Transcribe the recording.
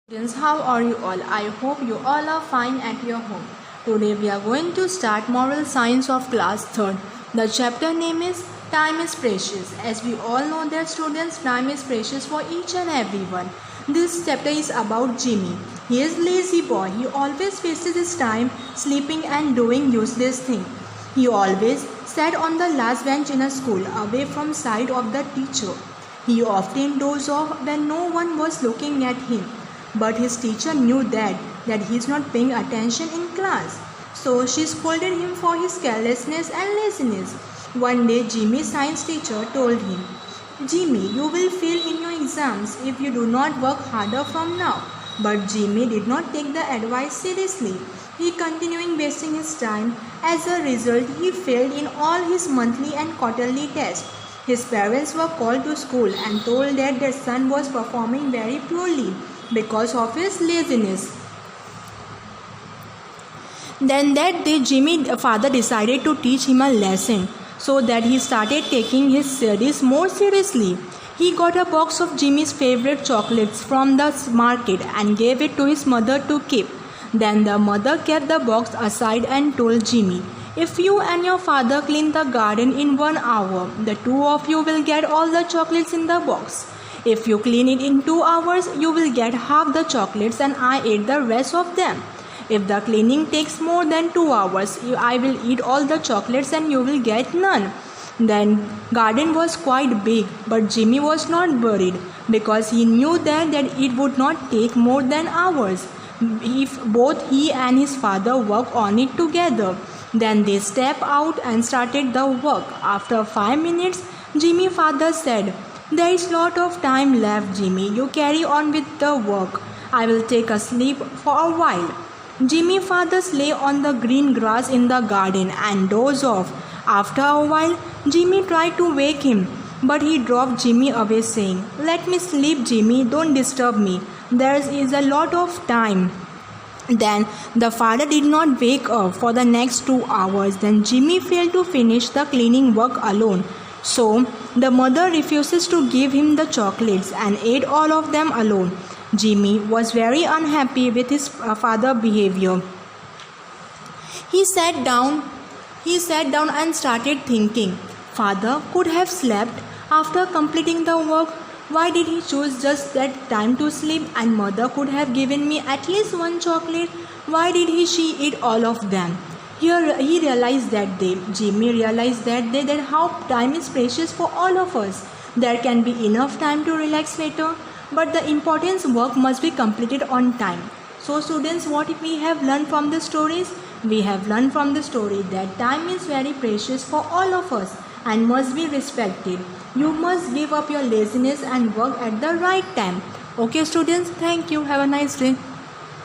Students, how are you all? I hope you all are fine at your home. Today we are going to start Moral Science of class 3rd. The chapter name is Time is Precious. As we all know that students, time is precious for each and everyone. This chapter is about Jimmy. He is lazy boy. He always wastes his time sleeping and doing useless things. He always sat on the last bench in a school, away from sight of the teacher. He often dozed off when no one was looking at him. But his teacher knew that he is not paying attention in class. So she scolded him for his carelessness and laziness. One day Jimmy's science teacher told him, "Jimmy, you will fail in your exams if you do not work harder from now." But Jimmy did not take the advice seriously. He continued wasting his time. As a result, he failed in all his monthly and quarterly tests. His parents were called to school and told that their son was performing very poorly because of his laziness. Then that day Jimmy's father decided to teach him a lesson, so that he started taking his studies more seriously. He got a box of Jimmy's favorite chocolates from the market and gave it to his mother to keep. Then the mother kept the box aside and told Jimmy, "If you and your father clean the garden in 1 hour, the two of you will get all the chocolates in the box. If you clean it in 2 hours, you will get half the chocolates and I ate the rest of them. If the cleaning takes more than 2 hours, I will eat all the chocolates and you will get none." Then garden was quite big, but Jimmy was not worried because he knew that it would not take more than hours if both he and his father work on it together. Then they stepped out and started the work. After 5 minutes, Jimmy's father said, "There is lot of time left, Jimmy. You carry on with the work. I will take a sleep for a while." Jimmy's father lay on the green grass in the garden and dozed off. After a while, Jimmy tried to wake him, but he dropped Jimmy away saying, "Let me sleep, Jimmy. Don't disturb me. There is a lot of time." Then the father did not wake up for the next 2 hours. Then Jimmy failed to finish the cleaning work alone. So the mother refuses to give him the chocolates and ate all of them alone. Jimmy was very unhappy with his father's behavior. He sat down and started thinking, "Father could have slept after completing the work. Why did he choose just that time to sleep? And mother could have given me at least one chocolate. Why did she eat all of them?" He realized that day. Jimmy realized that day that how time is precious for all of us. There can be enough time to relax later, but the important work must be completed on time. So students, what we have learned from the stories? We have learned from the story that time is very precious for all of us and must be respected. You must give up your laziness and work at the right time. Okay students, thank you. Have a nice day.